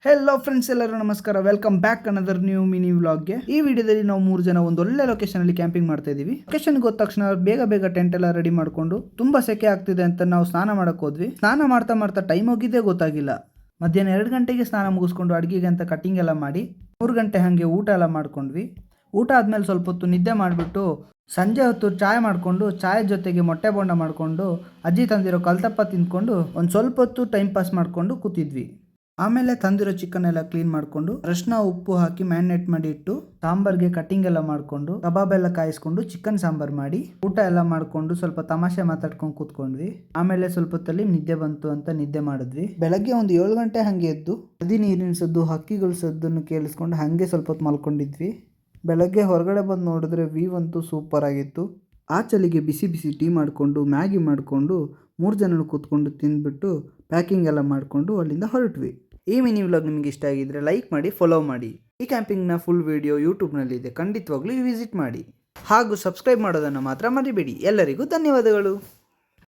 Hello friends, ಎಲ್ಲರೂ ನಮಸ್ಕಾರ. Welcome back another new mini ವ್ಲಾಗ್ಗೆ. ಈ ವಿಡಿಯೋದಲ್ಲಿ ನಾವು 3 ಜನ ಒಂದು ಒಳ್ಳೆ ಲೊಕೇಶನ್ ಅಲ್ಲಿ ಕ್ಯಾಂಪಿಂಗ್ ಮಾಡ್ತಾ ಇದೀವಿ. ಲೊಕೇಶನ್ ಹೋದ ತಕ್ಷಣ ಬೇಗ ಟೆಂಟ್ ಎಲ್ಲ ರೆಡಿ ಮಾಡ್ಕೊಂಡು ತುಂಬಾ ಸೆಕೆ ಆಗ್ತಿದೆ ಅಂತ ನಾವು ಸ್ನಾನ ಮಾಡಕ್ ಹೋದ್ವಿ. ಸ್ನಾನ ಮಾಡ್ತಾ ಟೈಮ್ ಹೋಗಿದ್ದೇ ಗೊತ್ತಾಗಿಲ್ಲ. ಮಧ್ಯಾಹ್ನ 2 ಗಂಟೆಗೆ ಸ್ನಾನ ಮುಗಿಸ್ಕೊಂಡು ಅಡುಗೆಗೆ ಅಂತ ಕಟ್ಟಿಂಗ್ ಎಲ್ಲ ಮಾಡಿ 3 ಗಂಟೆ ಹಾಗೆ ಊಟ ಎಲ್ಲ ಮಾಡ್ಕೊಂಡ್ವಿ. ಊಟ ಆದ್ಮೇಲೆ ಸ್ವಲ್ಪ ಹೊತ್ತು ನಿದ್ದೆ ಮಾಡಿಬಿಟ್ಟು ಸಂಜೆ ಹೊತ್ತು ಚಾಯ್ ಮಾಡಿಕೊಂಡು ಚಾಯ್ ಜೊತೆಗೆ ಮೊಟ್ಟೆ ಬೋಂಡ ಮಾಡಿಕೊಂಡು ಅಜ್ಜಿ ತಂದಿರೋ ಕಲ್ತಪ್ಪ ತಿಂದ್ಕೊಂಡು ಒಂದು ಸ್ವಲ್ಪ ಹೊತ್ತು ಟೈಮ್ ಪಾಸ್ ಮಾಡಿಕೊಂಡು ಕೂತಿದ್ವಿ. ಆಮೇಲೆ ತಂದಿರೋ ಚಿಕನ್ ಎಲ್ಲ ಕ್ಲೀನ್ ಮಾಡಿಕೊಂಡು ಅರಿಶಿನ ಉಪ್ಪು ಹಾಕಿ ಮ್ಯಾರಿನೇಟ್ ಮಾಡಿ ಇಟ್ಟು ಸಾಂಬಾರ್ಗೆ ಕಟ್ಟಿಂಗ್ ಎಲ್ಲ ಮಾಡಿಕೊಂಡು ಕಬಾಬ್ ಎಲ್ಲ ಕಾಯಿಸ್ಕೊಂಡು ಚಿಕನ್ ಸಾಂಬಾರ್ ಮಾಡಿ ಊಟ ಎಲ್ಲ ಮಾಡಿಕೊಂಡು ಸ್ವಲ್ಪ ತಮಾಷೆ ಮಾತಾಡ್ಕೊಂಡು ಕೂತ್ಕೊಂಡ್ವಿ. ಆಮೇಲೆ ಸ್ವಲ್ಪ ಹೊತ್ತಲ್ಲಿ ನಿದ್ದೆ ಬಂತು ಅಂತ ನಿದ್ದೆ ಮಾಡಿದ್ವಿ. ಬೆಳಗ್ಗೆ ಒಂದು 7 ಗಂಟೆ ಹಂಗೆ ಎದ್ದು ನದಿ ನೀರಿನ ಸದ್ದು ಹಕ್ಕಿಗಳ ಸದ್ದನ್ನು ಕೇಳಿಸ್ಕೊಂಡು ಹಾಗೆ ಸ್ವಲ್ಪ ಹೊತ್ತು ಮಲ್ಕೊಂಡಿದ್ವಿ. ಬೆಳಗ್ಗೆ ಹೊರಗಡೆ ಬಂದು ನೋಡಿದ್ರೆ ವ್ಯೂ ಅಂತೂ ಸೂಪರ್ ಆಗಿತ್ತು. ಆ ಚಳಿಗೆ ಬಿಸಿ ಟೀ ಮಾಡಿಕೊಂಡು ಮ್ಯಾಗಿ ಮಾಡಿಕೊಂಡು 3 ಜನರು ಕೂತ್ಕೊಂಡು ತಿಂದ್ಬಿಟ್ಟು ಪ್ಯಾಕಿಂಗ್ ಎಲ್ಲ ಮಾಡಿಕೊಂಡು ಅಲ್ಲಿಂದ ಹೊರಟ್ವಿ. ಈ ಮಿನಿ ವ್ಲಾಗ್ ನಿಮಗೆ ಇಷ್ಟ ಆಗಿದ್ರೆ ಲೈಕ್ ಮಾಡಿ, ಫಾಲೋ ಮಾಡಿ. ಈ ಕ್ಯಾಂಪಿಂಗ್ನ ಫುಲ್ ವಿಡಿಯೋ ಯೂಟ್ಯೂಬ್ನಲ್ಲಿದೆ, ಖಂಡಿತವಾಗ್ಲೂ ವಿಸಿಟ್ ಮಾಡಿ. ಹಾಗೂ ಸಬ್ಸ್ಕ್ರೈಬ್ ಮಾಡೋದನ್ನು ಮಾತ್ರ ಮರಿಬೇಡಿ. ಎಲ್ಲರಿಗೂ ಧನ್ಯವಾದಗಳು.